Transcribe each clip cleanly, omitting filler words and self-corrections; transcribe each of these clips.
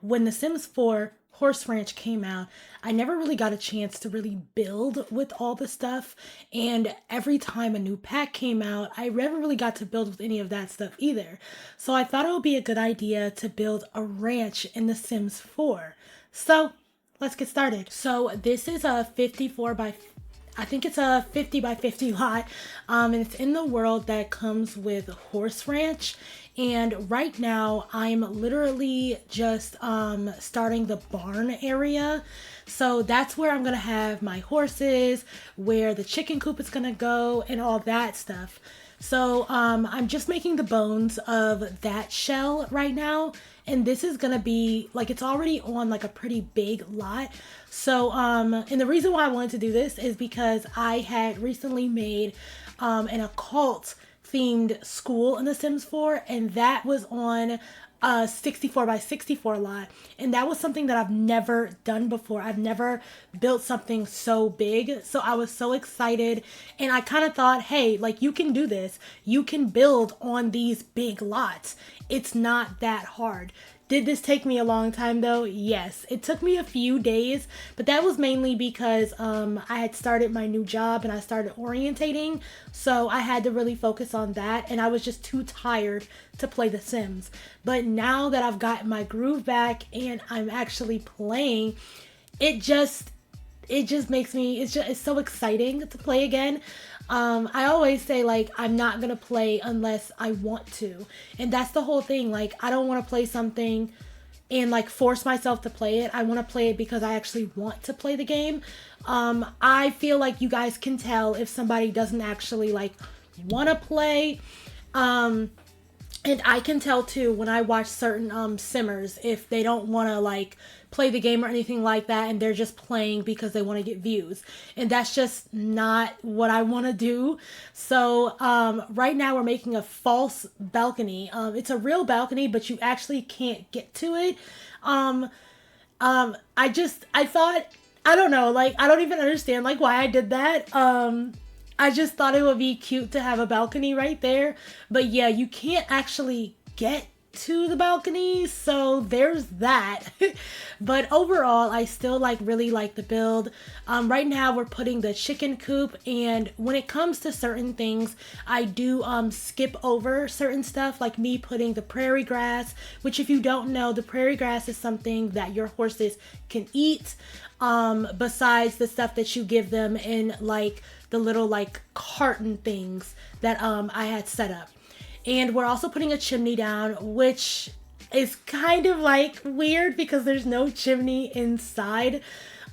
when The Sims 4 Horse Ranch came out, I never really got a chance to really build with all the stuff. And every time a new pack came out, I never really got to build with any of that stuff either. So I thought it would be a good idea to build a ranch in The Sims 4. So let's get started. So this is a 54 by I think it's a 50 by 50 lot, and it's in the world that comes with Horse Ranch. And right now I'm literally just starting the barn area. So that's where I'm gonna have my horses, where the chicken coop is gonna go, and all that stuff. So I'm just making the bones of that shell right now, and this is gonna be like, it's already on like a pretty big lot. So and the reason why I wanted to do this is because I had recently made an occult themed school in The Sims 4, and that was on a 64 by 64 lot, and that was something that I've never done before. I've never built something so big, so I was so excited, and I kind of thought, hey, like, you can do this, you can build on these big lots, it's not that hard. Did this take me a long time though? Yes, it took me a few days, but that was mainly because I had started my new job and I started orientating, so I had to really focus on that, and I was just too tired to play The Sims. But now that I've gotten my groove back and I'm actually playing, it just makes me, it's so exciting to play again. I always say, like, I'm not gonna play unless I want to, and that's the whole thing. Like, I don't want to play something and like force myself to play it. I want to play it because I actually want to play the game. I feel like you guys can tell if somebody doesn't actually like want to play. And I can tell too when I watch certain simmers if they don't want to like play the game or anything like that, and they're just playing because they want to get views, and that's just not what I want to do. So right now we're making a false balcony. It's a real balcony, but you actually can't get to it. I thought, I don't know, like, I don't even understand like why I did that. I just thought it would be cute to have a balcony right there. But yeah, you can't actually get to the balcony, so there's that. But overall, I still like really like the build. Right now we're putting the chicken coop, and when it comes to certain things, I do skip over certain stuff, like me putting the prairie grass, which, if you don't know, the prairie grass is something that your horses can eat, besides the stuff that you give them in like the little like carton things that I had set up. And we're also putting a chimney down, which is kind of like weird because there's no chimney inside.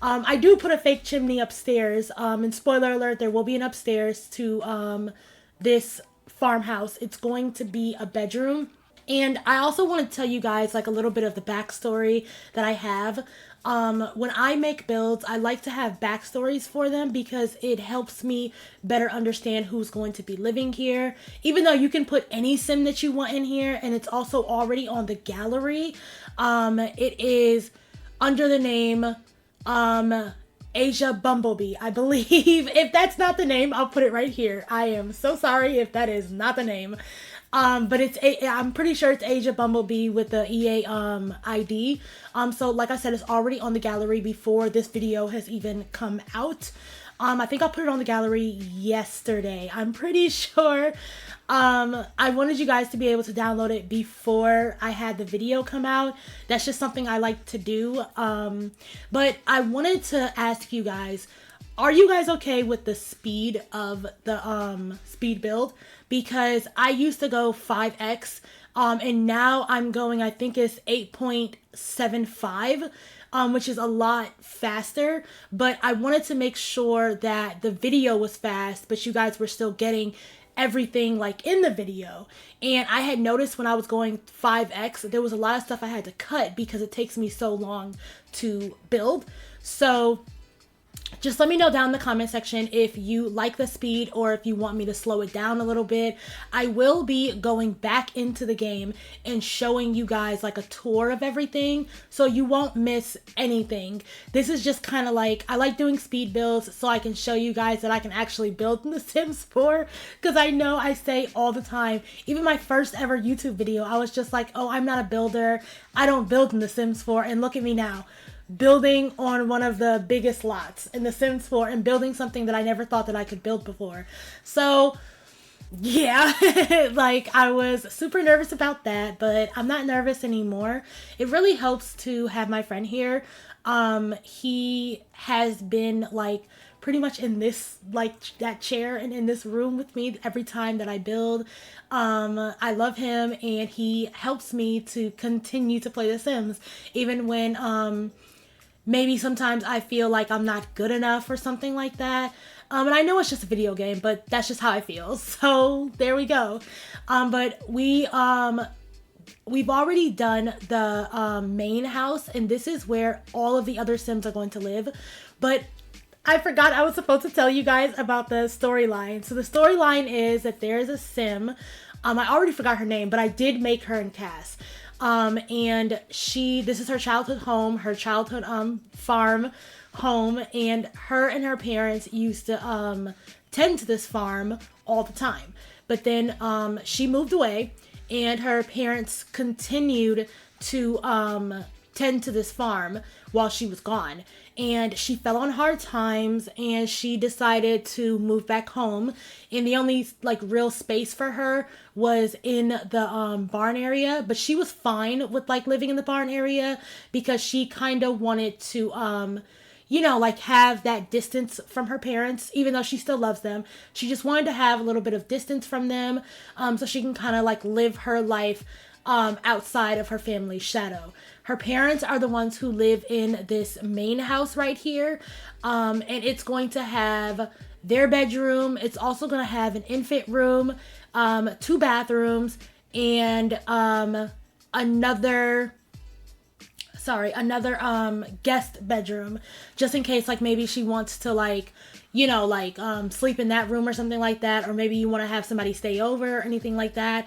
I do put a fake chimney upstairs, and spoiler alert, there will be an upstairs to this farmhouse. It's going to be a bedroom. And I also want to tell you guys like a little bit of the backstory that I have. When I make builds, I like to have backstories for them because it helps me better understand who's going to be living here. Even though you can put any sim that you want in here, and it's also already on the gallery. It is under the name Asja-Bumblebee, I believe. If that's not the name, I'll put it right here. I am so sorry if that is not the name. But I'm pretty sure it's Asja-Bumblebee with the EA ID. So like I said, it's already on the gallery before this video has even come out. I think I put it on the gallery yesterday. I'm pretty sure. I wanted you guys to be able to download it before I had the video come out. That's just something I like to do. But I wanted to ask you guys, are you guys okay with the speed of the speed build? Because I used to go 5x, and now I'm going, I think it's 8.75, which is a lot faster. But I wanted to make sure that the video was fast, but you guys were still getting everything like in the video. And I had noticed when I was going 5x, there was a lot of stuff I had to cut because it takes me so long to build. So just let me know down in the comment section if you like the speed or if you want me to slow it down a little bit. I will be going back into the game and showing you guys like a tour of everything, so you won't miss anything. This is just kind of like, I like doing speed builds so I can show you guys that I can actually build in The Sims 4, because I know I say all the time, even my first ever YouTube video, I was just like, oh, I'm not a builder, I don't build in The Sims 4, and look at me now, building on one of the biggest lots in The Sims 4 and building something that I never thought that I could build before. So yeah, like I was super nervous about that, but I'm not nervous anymore. It really helps to have my friend here. He has been like pretty much in this, like that chair and in this room with me every time that I build. I love him, and he helps me to continue to play The Sims even when maybe sometimes I feel like I'm not good enough or something like that. And I know it's just a video game, but that's just how I feel. So there we go. But we've already done the main house, and this is where all of the other Sims are going to live. But I forgot I was supposed to tell you guys about the storyline. So the storyline is that there's a Sim. I already forgot her name, but I did make her in Cass. And this is her childhood home, her childhood, farm home, and her parents used to, tend to this farm all the time. But then, she moved away, and her parents continued to, tend to this farm while she was gone. And she fell on hard times, and she decided to move back home. And the only like real space for her was in the barn area, but she was fine with like living in the barn area because she kind of wanted to you know, like have that distance from her parents, even though she still loves them. She just wanted to have a little bit of distance from them, so she can kind of like live her life outside of her family's shadow. Her parents are the ones who live in this main house right here, and it's going to have their bedroom. It's also going to have an infant room, 2 bathrooms, and another guest bedroom, just in case like maybe she wants to like, you know, like sleep in that room or something like that, or maybe you want to have somebody stay over or anything like that.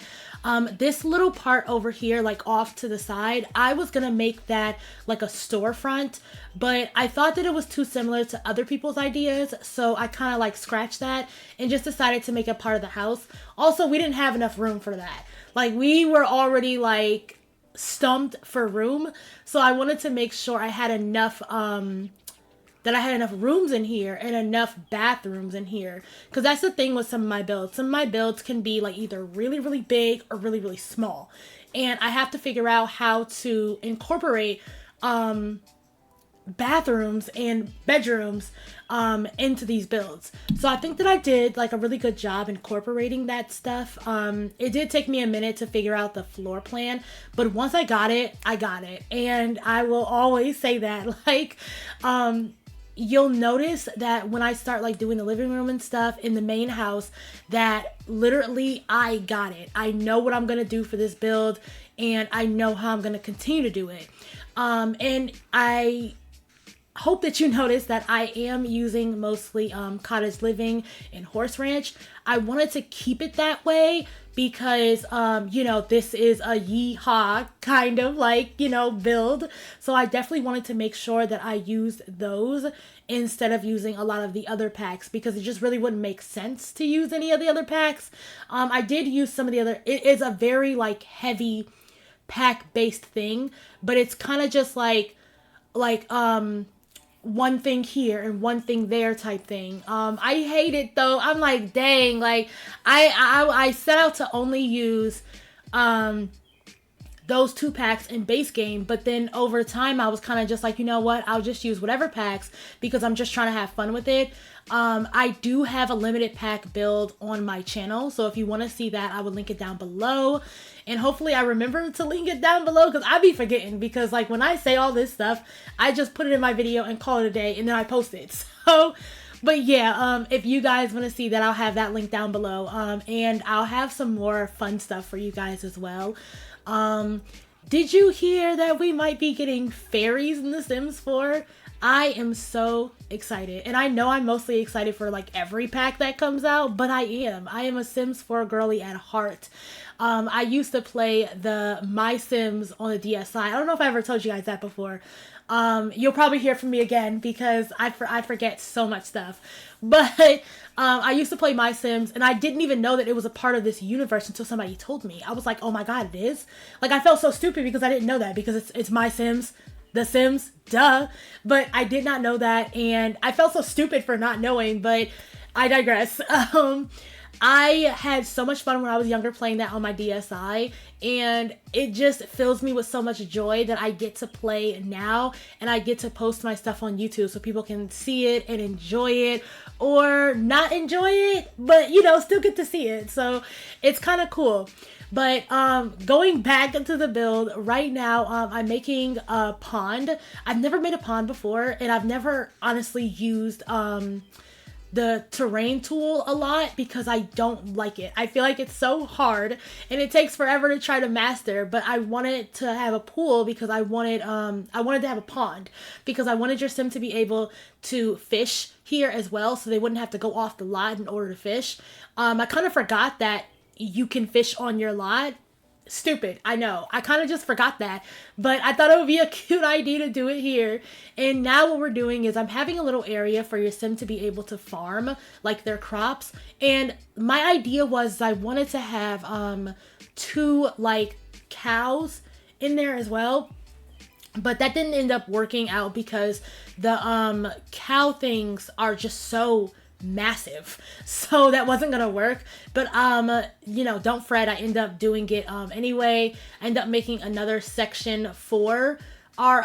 This little part over here, like off to the side, I was gonna make that like a storefront, but I thought that it was too similar to other people's ideas, so I kind of like scratched that and just decided to make it part of the house. Also, we didn't have enough room for that. Like we were already like stumped for room, so I wanted to make sure I had enough that I had enough rooms in here and enough bathrooms in here, because that's the thing with some of my builds. Some of my builds can be like either really really big or really really small, and I have to figure out how to incorporate bathrooms and bedrooms into these builds. So I think that I did like a really good job incorporating that stuff. It did take me a minute to figure out the floor plan, but once I got it, and I will always say that like you'll notice that when I start like doing the living room and stuff in the main house, that literally I got it. I know what I'm gonna do for this build, and I know how I'm gonna continue to do it. And I hope that you notice that I am using mostly cottage living and horse ranch. I wanted to keep it that way because you know, this is a yeehaw kind of like, you know, build, so I definitely wanted to make sure that I used those instead of using a lot of the other packs, because it just really wouldn't make sense to use any of the other packs. I did use some of the other, it is a very like heavy pack based thing, but it's kind of just like one thing here and one thing there type thing. I hate it though. I'm like, dang, like I set out to only use those 2 packs in base game, but then over time I was kind of just like, you know what, I'll just use whatever packs because I'm just trying to have fun with it. I do have a limited pack build on my channel, so if you want to see that, I will link it down below, and hopefully I remember to link it down below, because I be forgetting, because like when I say all this stuff, I just put it in my video and call it a day, and then I post it. So but yeah, if you guys want to see that, I'll have that link down below, and I'll have some more fun stuff for you guys as well. Did you hear that we might be getting fairies in The Sims 4? I am so excited. And I know I'm mostly excited for like every pack that comes out, but I am. I am a Sims 4 girly at heart. I used to play the My Sims on the DSi. I don't know if I ever told you guys that before. You'll probably hear from me again because I forget so much stuff. But I used to play My Sims, and I didn't even know that it was a part of this universe until somebody told me. I was like, oh my god, it is? Like, I felt so stupid because I didn't know that, because it's My Sims, The Sims, duh. But I did not know that, and I felt so stupid for not knowing, but I digress. I had so much fun when I was younger playing that on my DSi, and it just fills me with so much joy that I get to play now, and I get to post my stuff on YouTube so people can see it and enjoy it, or not enjoy it, but you know, still get to see it. So it's kind of cool. But going back into the build right now, I'm making a pond. I've never made a pond before, and I've never honestly used the terrain tool a lot because I don't like it. I feel like it's so hard and it takes forever to try to master, but I wanted to have a pool because I wanted to have a pond because I wanted your sim to be able to fish here as well, so they wouldn't have to go off the lot in order to fish. I kind of forgot that you can fish on your lot. Stupid, I know. I kind of just forgot that, but I thought it would be a cute idea to do it here. And now what we're doing is I'm having a little area for your sim to be able to farm like their crops. And my idea was I wanted to have 2 like cows in there as well. But that didn't end up working out because the cow things are just so massive, so that wasn't gonna work. But you know, don't fret, I end up doing it anyway. I end up making another section for our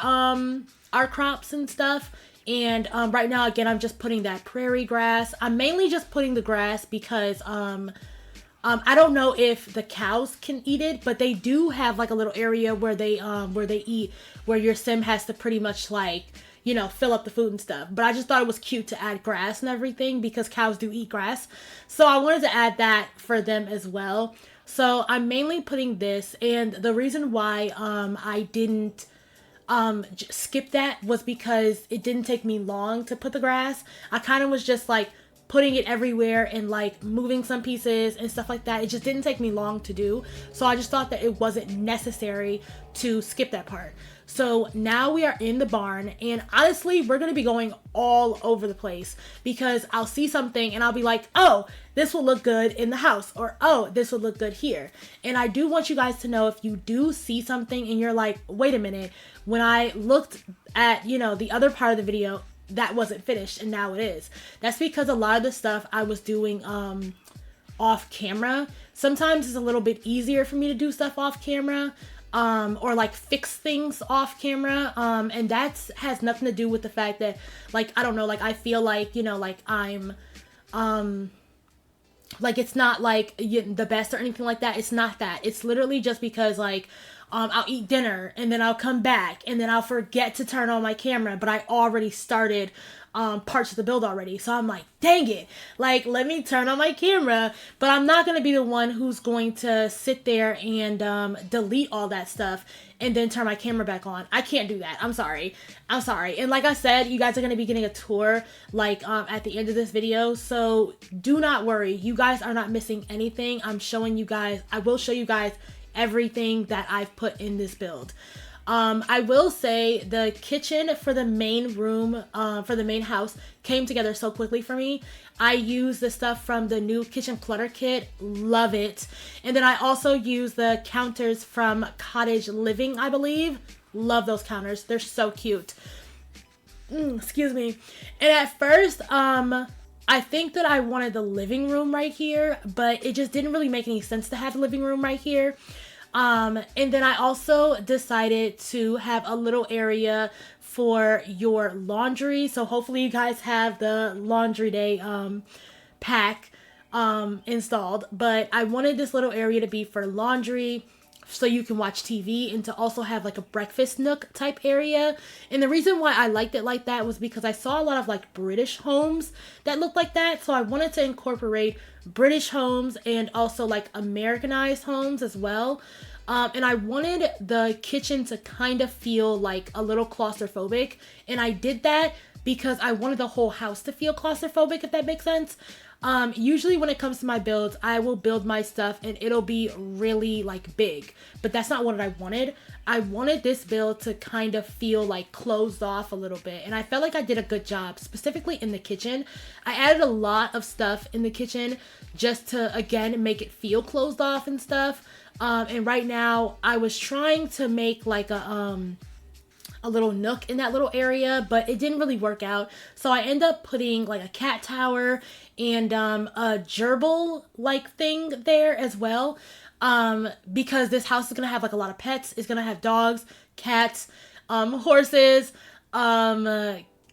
crops and stuff. And right now, again, I'm just putting that prairie grass. I'm mainly just putting the grass because I don't know if the cows can eat it, but they do have like a little area where they eat, where your sim has to pretty much like, you know, fill up the food and stuff. But I just thought it was cute to add grass and everything because cows do eat grass. So I wanted to add that for them as well. So I'm mainly putting this, and the reason why I didn't skip that was because it didn't take me long to put the grass. I kind of was just like putting it everywhere and like moving some pieces and stuff like that. It just didn't take me long to do. So I just thought that it wasn't necessary to skip that part. So now we are in the barn, and honestly, we're going to be going all over the place because I'll see something and I'll be like, oh, this will look good in the house, or oh, this will look good here. And I do want you guys to know, if you do see something and you're like, wait a minute, when I looked at, you know, the other part of the video, that wasn't finished and now it is. That's because a lot of the stuff I was doing off camera. Sometimes it's a little bit easier for me to do stuff off camera, or like fix things off camera, and that has nothing to do with the fact that, like, I don't know, like I feel like, you know, like I'm like it's not like the best or anything like that. It's not that. It's literally just because like I'll eat dinner and then I'll come back and then I'll forget to turn on my camera, but I already started parts of the build already. So I'm like, dang it, like, let me turn on my camera. But I'm not going to be the one who's going to sit there and delete all that stuff and then turn my camera back on. I can't do that. I'm sorry. And like I said, you guys are going to be getting a tour like at the end of this video. So do not worry. You guys are not missing anything. I'm showing you guys, I will show you guys everything that I've put in this build. I will say the kitchen for the main room, for the main house, came together so quickly for me. I use the stuff from the new kitchen clutter kit. Love it. And then I also use the counters from Cottage Living, I believe. Love those counters. They're so cute. Excuse me. And at first, I think that I wanted the living room right here, but it just didn't really make any sense to have the living room right here. And then I also decided to have a little area for your laundry. So hopefully you guys have the laundry day pack installed. But I wanted this little area to be for laundry, so you can watch TV, and to also have like a breakfast nook type area. And the reason why I liked it like that was because I saw a lot of like British homes that looked like that. So I wanted to incorporate British homes and also like Americanized homes as well. And I wanted the kitchen to kind of feel like a little claustrophobic. And I did that because I wanted the whole house to feel claustrophobic, if that makes sense. Usually when it comes to my builds, I will build my stuff and it'll be really like big, but that's not what I wanted. I wanted this build to kind of feel like closed off a little bit, and I felt like I did a good job, specifically in the kitchen. I added a lot of stuff in the kitchen just to, again, make it feel closed off and stuff. And right now I was trying to make like a little nook in that little area, but it didn't really work out. So I end up putting like a cat tower and a gerbil like thing there as well. Because this house is gonna have like a lot of pets. It's gonna have dogs, cats, horses,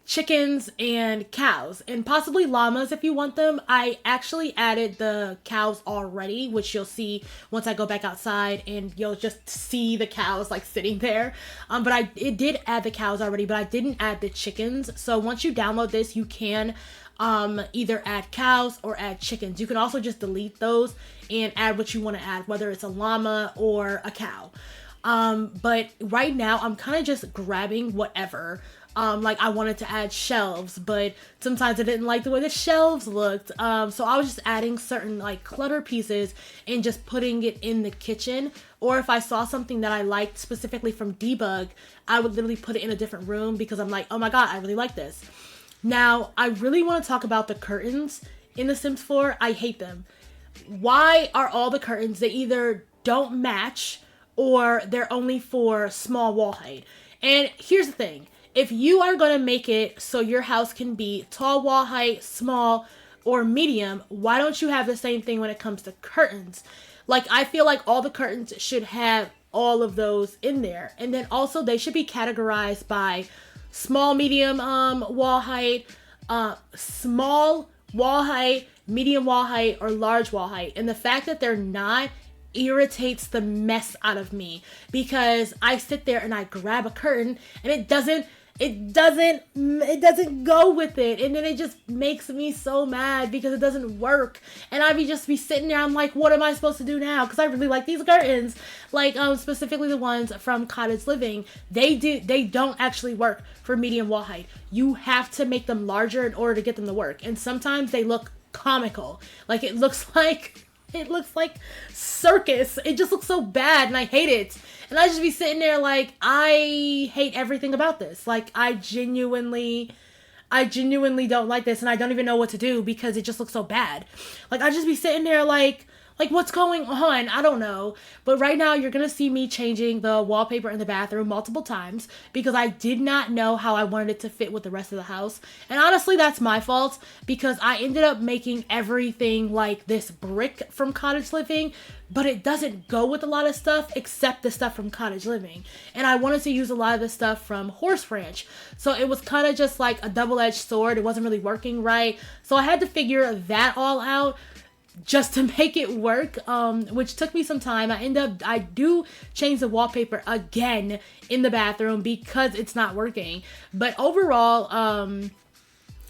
chickens, and cows, and possibly llamas if you want them. I actually added the cows already, which you'll see once I go back outside, and you'll just see the cows like sitting there. But it did add the cows already, but I didn't add the chickens. So once you download this, you can either add cows or add chickens. You can also just delete those and add what you want to add, whether it's a llama or a cow. But right now I'm kind of just grabbing whatever. Like I wanted to add shelves, but sometimes I didn't like the way the shelves looked. So I was just adding certain like clutter pieces and just putting it in the kitchen. Or if I saw something that I liked specifically from Debug, I would literally put it in a different room because I'm like, oh my God, I really like this. Now, I really want to talk about the curtains in The Sims 4. I hate them. Why are all the curtains, they either don't match or they're only for small wall height? And here's the thing. If you are going to make it so your house can be tall wall height, small, or medium, why don't you have the same thing when it comes to curtains? Like, I feel like all the curtains should have all of those in there. And then also they should be categorized by small, medium wall height, small wall height, medium wall height, or large wall height. And the fact that they're not irritates the mess out of me, because I sit there and I grab a curtain and it doesn't go with it, and then it just makes me so mad because it doesn't work. And I just be sitting there, I'm like, what am I supposed to do now? Because I really like these curtains, like specifically the ones from Cottage Living. They don't actually work for medium wall height. You have to make them larger in order to get them to work, and sometimes they look comical. Like it looks like circus. It just looks so bad and I hate it. And I just be sitting there like, I hate everything about this. Like I genuinely don't like this, and I don't even know what to do because it just looks so bad. Like I just be sitting there like what's going on? I don't know. But right now you're going to see me changing the wallpaper in the bathroom multiple times because I did not know how I wanted it to fit with the rest of the house. And honestly, that's my fault because I ended up making everything like this brick from Cottage Living, but it doesn't go with a lot of stuff except the stuff from Cottage Living. And I wanted to use a lot of the stuff from Horse Ranch. So it was kind of just like a double-edged sword. It wasn't really working right. So I had to figure that all out just to make it work, which took me some time. I do change the wallpaper again in the bathroom because it's not working. But overall,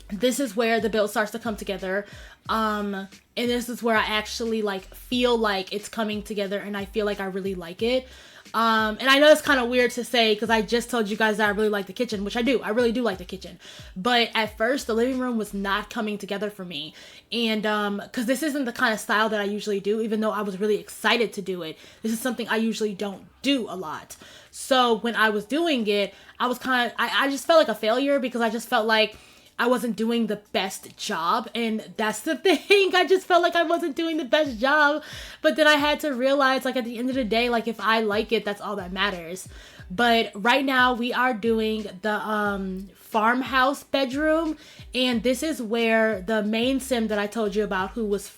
this is where the build starts to come together. And this is where I actually like feel like it's coming together and I feel like I really like it. And I know it's kind of weird to say because I just told you guys that I really like the kitchen, which I do. I really do like the kitchen. But at first, the living room was not coming together for me. And because this isn't the kind of style that I usually do, even though I was really excited to do it. This is something I usually don't do a lot. So when I was doing it, I was I just felt like a failure because I just felt like I wasn't doing the best job, and that's the thing. I just felt like I wasn't doing the best job, but then I had to realize, like, at the end of the day, like, if I like it, that's all that matters. But right now we are doing the farmhouse bedroom, and this is where the main sim that I told you about, who was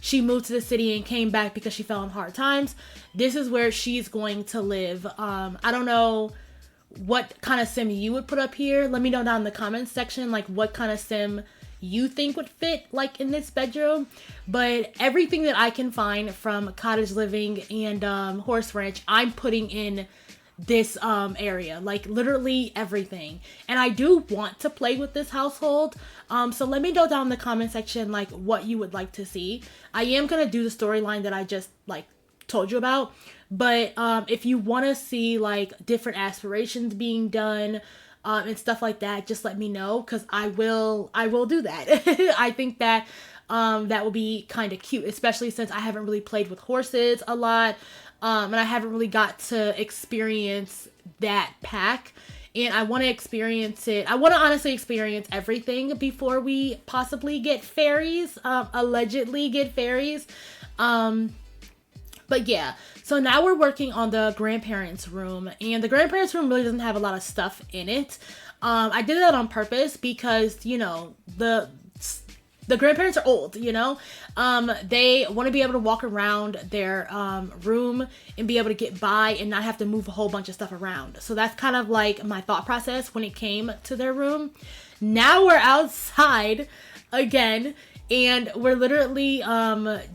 she moved to the city and came back because she fell on hard times. This is where she's going to live. I don't know what kind of sim you would put up here. Let me know down in the comments section, like, what kind of sim you think would fit, like, in this bedroom. But everything that I can find from Cottage Living and Horse Ranch, I'm putting in this area, like literally everything. And I do want to play with this household, so let me know down in the comment section like what you would like to see. I am gonna do the storyline that I just like told you about. But if you want to see like different aspirations being done, and stuff like that, just let me know, because I will do that. I think that that will be kind of cute, especially since I haven't really played with horses a lot, and I haven't really got to experience that pack. And I want to experience it. I want to honestly experience everything before we possibly get fairies, allegedly get fairies. But yeah, so now we're working on the grandparents' room, and the grandparents' room really doesn't have a lot of stuff in it. I did that on purpose because, the grandparents are old, they want to be able to walk around their room and be able to get by and not have to move a whole bunch of stuff around. So that's kind of like my thought process when it came to their room. Now we're outside again, and we're literally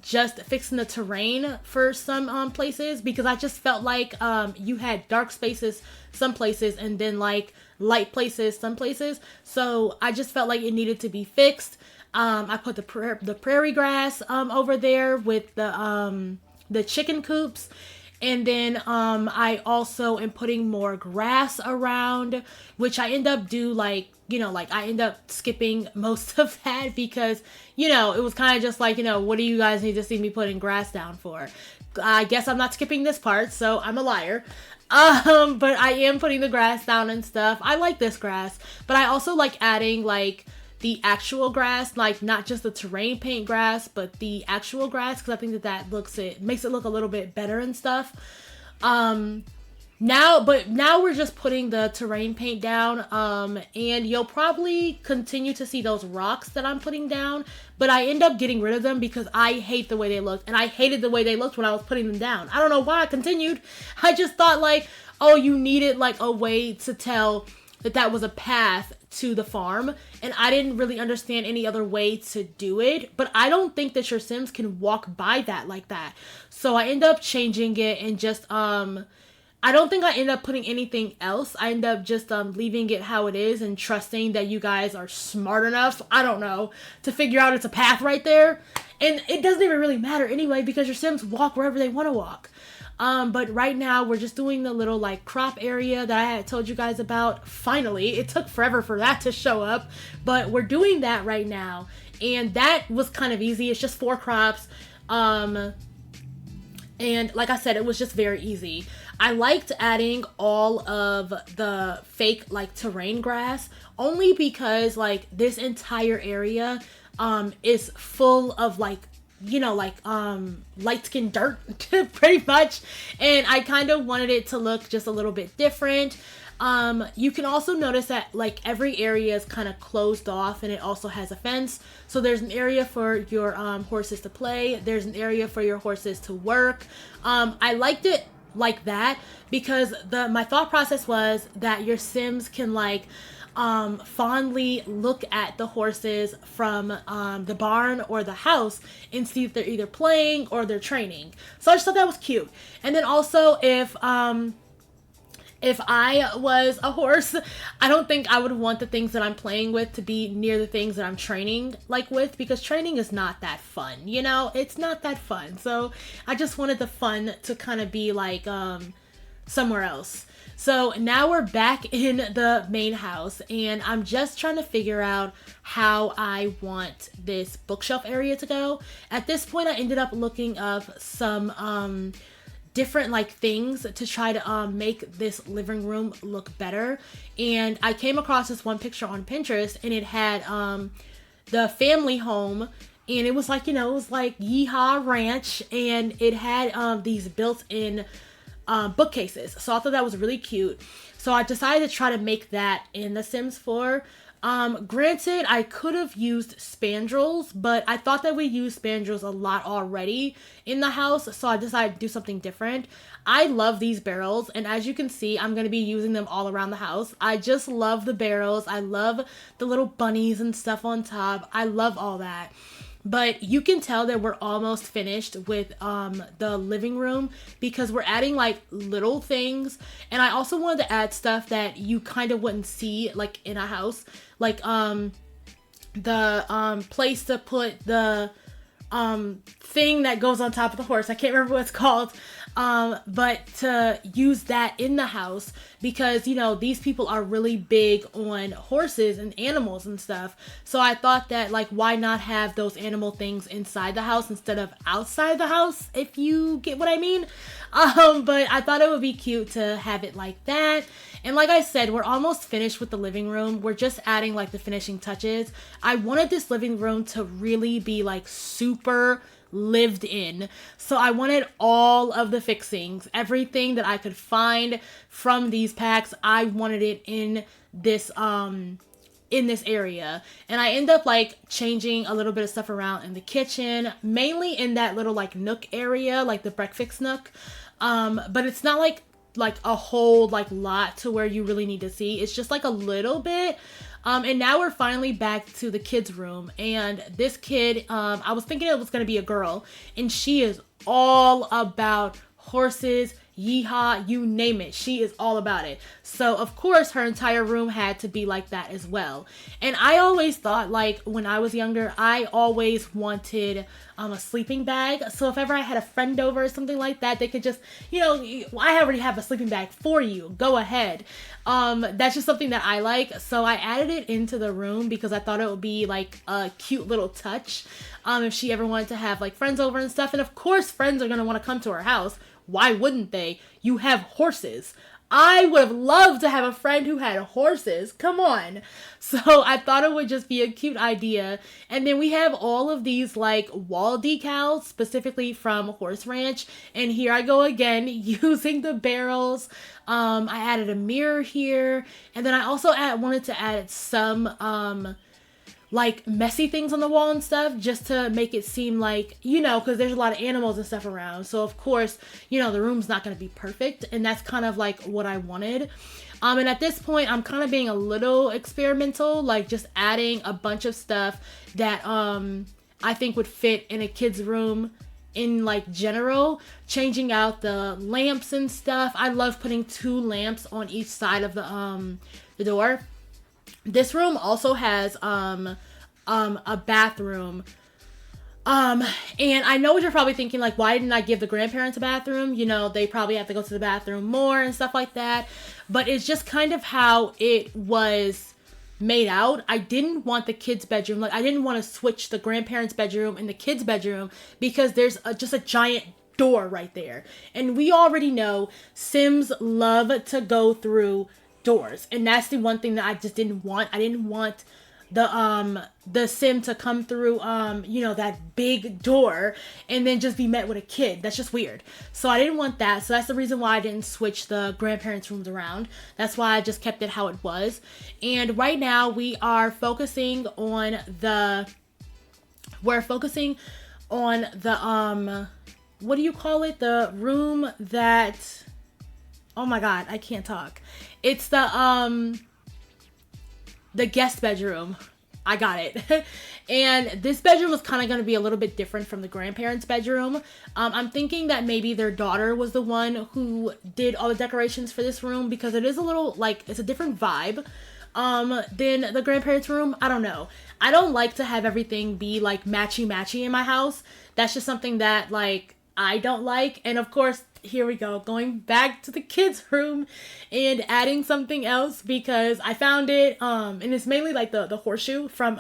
just fixing the terrain for some places, because I just felt like you had dark spaces some places and then like light places some places. So I just felt like it needed to be fixed. I put the prairie grass over there with the chicken coops. And then I also am putting more grass around, which I end up I end up skipping most of that because, it was kind of just like, what do you guys need to see me putting grass down for? I guess I'm not skipping this part, so I'm a liar. But I am putting the grass down and stuff. I like this grass, but I also like adding like the actual grass, like not just the terrain paint grass, but the actual grass, because I think that makes it look a little bit better and stuff. Now we're just putting the terrain paint down, and you'll probably continue to see those rocks that I'm putting down, but I end up getting rid of them because I hate the way they looked, and I hated the way they looked when I was putting them down. I don't know why I continued. I just thought like, oh, you needed like a way to tell that was a path to the farm, and I didn't really understand any other way to do it. But I don't think that your Sims can walk by that like that, so I end up changing it and just I don't think I end up putting anything else. I end up just leaving it how it is and trusting that you guys are smart enough, I don't know, to figure out it's a path right there. And it doesn't even really matter anyway, because your Sims walk wherever they want to walk. But right now we're just doing the little like crop area that I had told you guys about. Finally, it took forever for that to show up, but we're doing that right now. And that was kind of easy. It's just 4 crops. And like I said, it was just very easy. I liked adding all of the fake like terrain grass only because like this entire area is full of like light skinned dirt pretty much, and I kind of wanted it to look just a little bit different. You can also notice that like every area is kind of closed off, and it also has a fence. So there's an area for your horses to play. There's an area for your horses to work. I liked it like that because my thought process was that your Sims can like fondly look at the horses from the barn or the house and see if they're either playing or they're training. So I just thought that was cute. And then also if I was a horse, I don't think I would want the things that I'm playing with to be near the things that I'm training like with, because training is not that fun, it's not that fun. So I just wanted the fun to kind of be like somewhere else. So now we're back in the main house, and I'm just trying to figure out how I want this bookshelf area to go. At this point, I ended up looking up some different like things to try to make this living room look better. And I came across this one picture on Pinterest, and it had the family home, and it was like, it was like Yeehaw Ranch, and it had these built-in bookcases. So I thought that was really cute. So I decided to try to make that in The Sims 4. Granted, I could have used spandrels, but I thought that we used spandrels a lot already in the house, so I decided to do something different. I love these barrels, and as you can see, I'm going to be using them all around the house. I just love the barrels. I love the little bunnies and stuff on top. I love all that. But you can tell that we're almost finished with the living room because we're adding like little things. And I also wanted to add stuff that you kind of wouldn't see like in a house. Like the place to put the thing that goes on top of the horse. I can't remember what it's called. But to use that in the house because, you know, these people are really big on horses and animals and stuff. So I thought that, like, why not have those animal things inside the house instead of outside the house, if you get what I mean. But I thought it would be cute to have it like that. And like I said, we're almost finished with the living room. We're just adding like the finishing touches. I wanted this living room to really be like super lived in. So I wanted all of the fixings, everything that I could find from these packs. I wanted it in this area. And I end up like changing a little bit of stuff around in the kitchen, mainly in that little like nook area, like the breakfast nook. But it's not like a whole like lot to where you really need to see. It's just like a little bit. And now we're finally back to the kids' room. And this kid, I was thinking it was going to be a girl. And she is all about horses, yeehaw, you name it. She is all about it. So, of course, her entire room had to be like that as well. And I always thought, like, when I was younger, I always wanted a sleeping bag. So if ever I had a friend over or something like that, they could just, you know, I already have a sleeping bag for you. Go ahead. That's just something that I like. So I added it into the room because I thought it would be like a cute little touch. If she ever wanted to have like friends over and stuff. And of course, friends are going to want to come to her house. Why wouldn't they? You have horses. I would have loved to have a friend who had horses. Come on. So I thought it would just be a cute idea. And then we have all of these like wall decals specifically from Horse Ranch. And here I go again using the barrels. I added a mirror here. And then I also wanted to add some like messy things on the wall and stuff just to make it seem like, you know, because there's a lot of animals and stuff around. So of course, you know, the room's not going to be perfect. And that's kind of like what I wanted. And at this point, I'm kind of being a little experimental, like just adding a bunch of stuff that I think would fit in a kid's room in like general, changing out the lamps and stuff. I love putting 2 lamps on each side of the door. This room also has a bathroom. And I know what you're probably thinking, like, why didn't I give the grandparents a bathroom? You know, they probably have to go to the bathroom more and stuff like that. But it's just kind of how it was made out. I didn't want the kids' bedroom. Like, I didn't want to switch the grandparents' bedroom and the kids' bedroom because there's just a giant door right there. And we already know Sims love to go through doors, and that's the one thing that I just didn't want. I didn't want the sim to come through you know, that big door and then just be met with a kid. That's just weird. So I didn't want that. So that's the reason why I didn't switch the grandparents' rooms around. That's why I just kept it how it was. And right now we are focusing on the what do you call it? The room that, oh my god, I can't talk. It's the guest bedroom. I got it. And this bedroom was kind of going to be a little bit different from the grandparents' bedroom. I'm thinking that maybe their daughter was the one who did all the decorations for this room because it is a little, like, it's a different vibe than the grandparents' room. I don't know. I don't like to have everything be, like, matchy-matchy in my house. That's just something that, like, I don't like. And of course, here we go, going back to the kids' room and adding something else because I found it, and it's mainly like the horseshoe from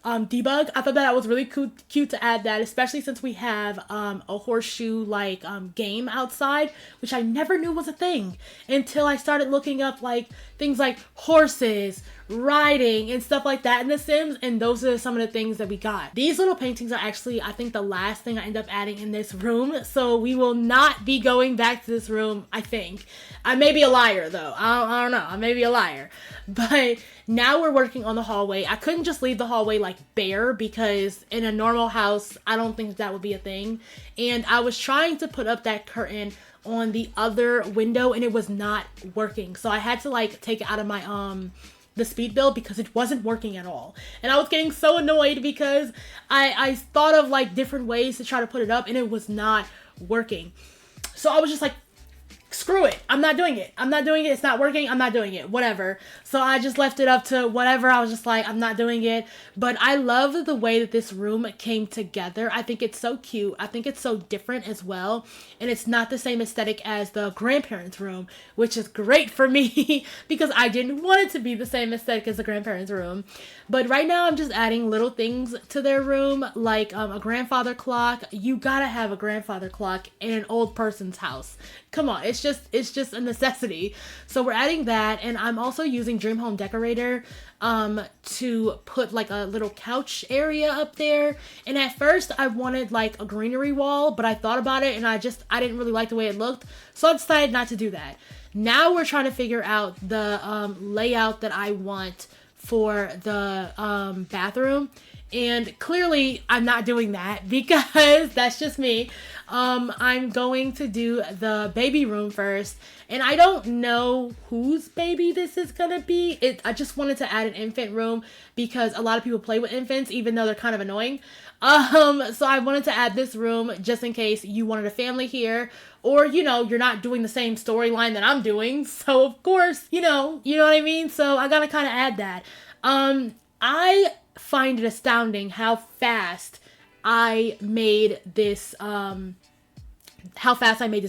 Debug. I thought that was really cute to add that, especially since we have a horseshoe like game outside, which I never knew was a thing until I started looking up like things like horses, riding, and stuff like that in The Sims, and those are some of the things that we got. These little paintings are actually, I think, the last thing I end up adding in this room, so we will not be going back to this room, I think. I may be a liar, though. I don't know. I may be a liar. But now we're working on the hallway. I couldn't just leave the hallway, like, bare, because in a normal house, I don't think that would be a thing. And I was trying to put up that curtain on the other window, and it was not working. So I had to, like, take it out of my, the speed build because it wasn't working at all. And I was getting so annoyed because I thought of, like, different ways to try to put it up, and it was not working. So I was just like, screw it. I'm not doing it. I'm not doing it. It's not working. I'm not doing it. Whatever. So I just left it up to whatever. I was just like, I'm not doing it. But I love the way that this room came together. I think it's so cute. I think it's so different as well. And it's not the same aesthetic as the grandparents' room, which is great for me because I didn't want it to be the same aesthetic as the grandparents' room. But right now I'm just adding little things to their room, like a grandfather clock. You gotta have a grandfather clock in an old person's house. Come on, it's just a necessity. So we're adding that, and I'm also using Dream Home Decorator to put like a little couch area up there. And at first I wanted like a greenery wall, but I thought about it and I didn't really like the way it looked, so I decided not to do that. Now we're trying to figure out the layout that I want for the bathroom. And clearly I'm not doing that because that's just me. I'm going to do the baby room first, and I don't know whose baby this is gonna be. I just wanted to add an infant room because a lot of people play with infants, even though they're kind of annoying. So I wanted to add this room just in case you wanted a family here, or you're not doing the same storyline that I'm doing. So of course, you know what I mean? So I gotta kind of add that. I find it astounding how fast I made this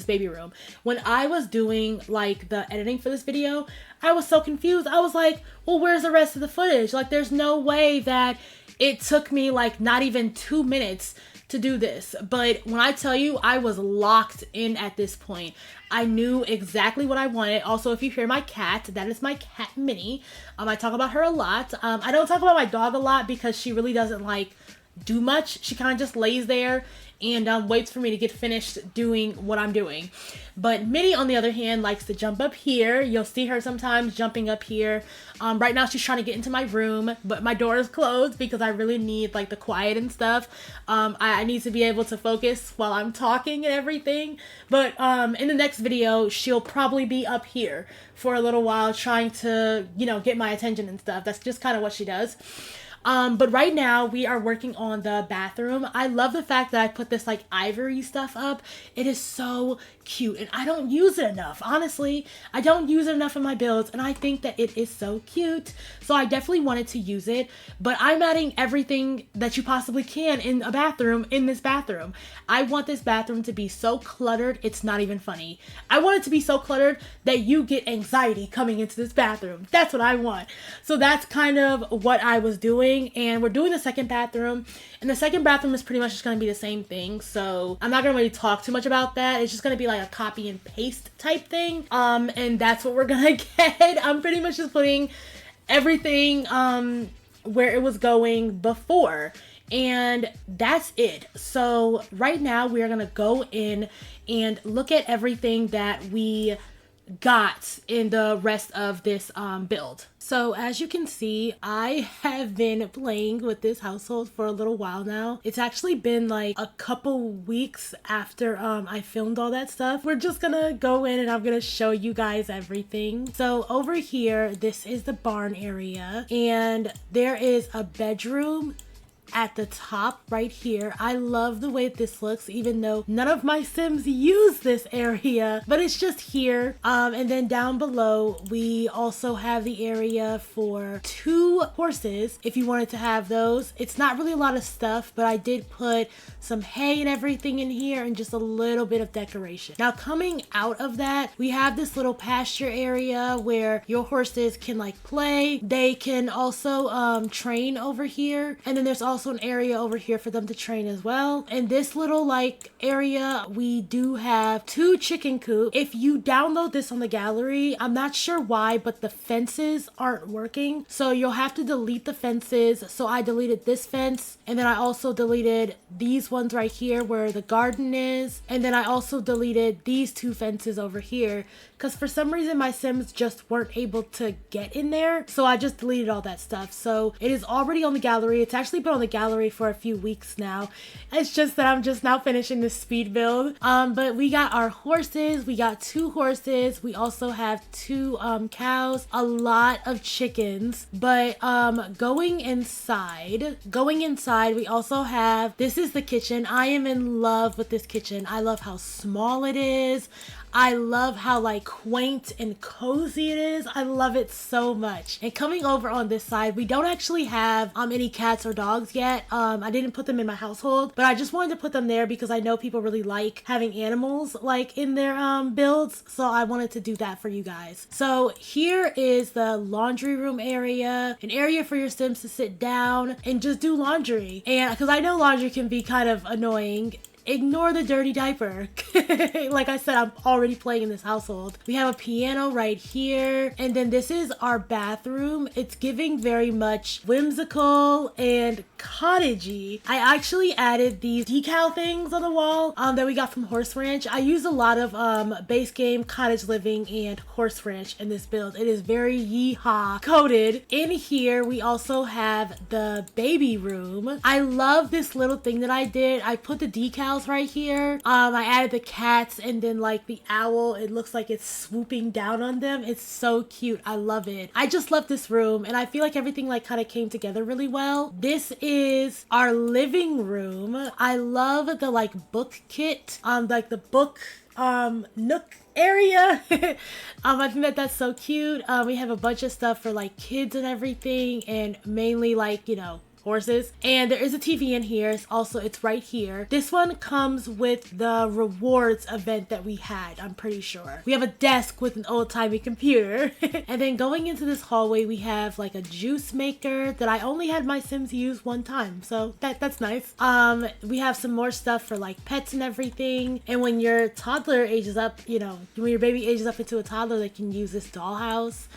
baby room. When I was doing like the editing for this video, I was so confused. I was like, well, where's the rest of the footage? Like, there's no way that it took me like not even 2 minutes to do this. But when I tell you, I was locked in at this point. I knew exactly what I wanted. Also, if you hear my cat, that is my cat Minnie. I talk about her a lot. I don't talk about my dog a lot because she really doesn't like do much. She kind of just lays there and waits for me to get finished doing what I'm doing. But Minnie, on the other hand, likes to jump up here. You'll see her sometimes jumping up here. Right now she's trying to get into my room, but my door is closed because I really need like the quiet and stuff. I need to be able to focus while I'm talking and everything. But in the next video, she'll probably be up here for a little while trying to, get my attention and stuff. That's just kind of what she does. But right now we are working on the bathroom. I love the fact that I put this like ivory stuff up. It is so cute and I don't use it enough. Honestly, I don't use it enough in my builds and I think that it is so cute. So I definitely wanted to use it, but I'm adding everything that you possibly can in a bathroom in this bathroom. I want this bathroom to be so cluttered, it's not even funny. I want it to be so cluttered that you get anxiety coming into this bathroom. That's what I want. So that's kind of what I was doing, and we're doing the second bathroom, and the second bathroom is pretty much just going to be the same thing. So I'm not going to really talk too much about that. It's just going to be like a copy and paste type thing. And that's what we're going to get. I'm pretty much just putting everything where it was going before, and that's it. So right now we are going to go in and look at everything that we got in the rest of this build. So as you can see, I have been playing with this household for a little while now. It's actually been like a couple weeks after I filmed all that stuff. We're just gonna go in and I'm gonna show you guys everything. So over here, this is the barn area, and there is a bedroom at the top right here. I love the way this looks, even though none of my Sims use this area, but it's just here. And then down below, we also have the area for 2 horses if you wanted to have those. It's not really a lot of stuff, but I did put some hay and everything in here and just a little bit of decoration. Now coming out of that, we have this little pasture area where your horses can like play. They can also train over here, and then there's also an area over here for them to train as well. In this little like area, we do have 2 chicken coops. If you download this on the gallery, I'm not sure why, but the fences aren't working, so you'll have to delete the fences. So I deleted this fence, and then I also deleted these ones right here where the garden is, and then I also deleted these 2 fences over here because for some reason my Sims just weren't able to get in there, so I just deleted all that stuff. So it is already on the gallery. It's actually been on the gallery for a few weeks now. It's just that I'm just now finishing this speed build. But we got our horses. We got 2 horses. We also have 2 cows, a lot of chickens. But going inside, we also have, this is the kitchen. I am in love with this kitchen. I love how small it is. I love how like quaint and cozy it is. I love it so much. And coming over on this side, we don't actually have any cats or dogs yet. I didn't put them in my household, but I just wanted to put them there because I know people really like having animals like in their builds, so I wanted to do that for you guys. So here is the laundry room area, an area for your Sims to sit down and just do laundry. And because I know laundry can be kind of annoying, ignore the dirty diaper. Like I said, I'm already playing in this household. We have a piano right here. And then this is our bathroom. It's giving very much whimsical and cottagey. I actually added these decal things on the wall that we got from Horse Ranch. I use a lot of base game, cottage living, and Horse Ranch in this build. It is very yeehaw coded. In here, we also have the baby room. I love this little thing that I did. I put the decals right here. I added the cats and then like the owl. It looks like it's swooping down on them. It's so cute. I love it. I just love this room and I feel like everything like kind of came together really well. This is our living room. I love the like book kit, like the book nook area. I think that's so cute. We have a bunch of stuff for like kids and everything, and mainly like, you know, horses. And there is a TV in here. It's right here. This one comes with the rewards event that we had, I'm pretty sure. We have a desk with an old-timey computer. And then going into this hallway, we have like a juice maker that I only had my Sims use one time, so that's nice. We have some more stuff for like pets and everything. And when your toddler ages up, you know, when your baby ages up into a toddler, they can use this dollhouse.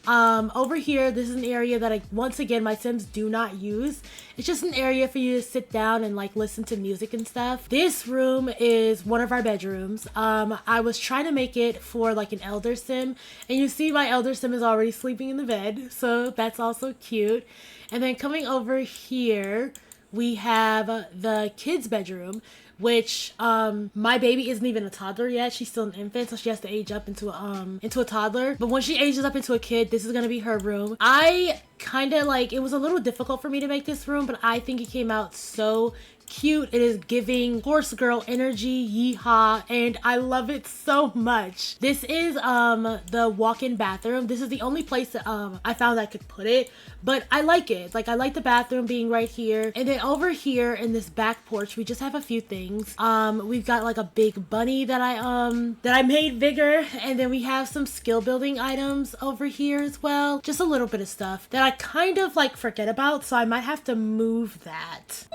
Over here, this is an area that once again, my Sims do not use. It's just an area for you to sit down and like listen to music and stuff. This room is one of our bedrooms. I was trying to make it for like an elder Sim, and you see my elder Sim is already sleeping in the bed, so that's also cute. And then coming over here, we have the kids' bedroom, which my baby isn't even a toddler yet. She's still an infant, so she has to age up into a toddler. But when she ages up into a kid, this is gonna be her room. I kind of like, it was a little difficult for me to make this room, but I think it came out so cute. It is giving horse girl energy, yeehaw, and I love it so much. This is the walk-in bathroom. This is the only place that I found I could put it, but I like it. Like, I like the bathroom being right here. And then over here in this back porch, we just have a few things. We've got like a big bunny that I made bigger, and then we have some skill building items over here as well. Just a little bit of stuff that I kind of like forget about, so I might have to move that.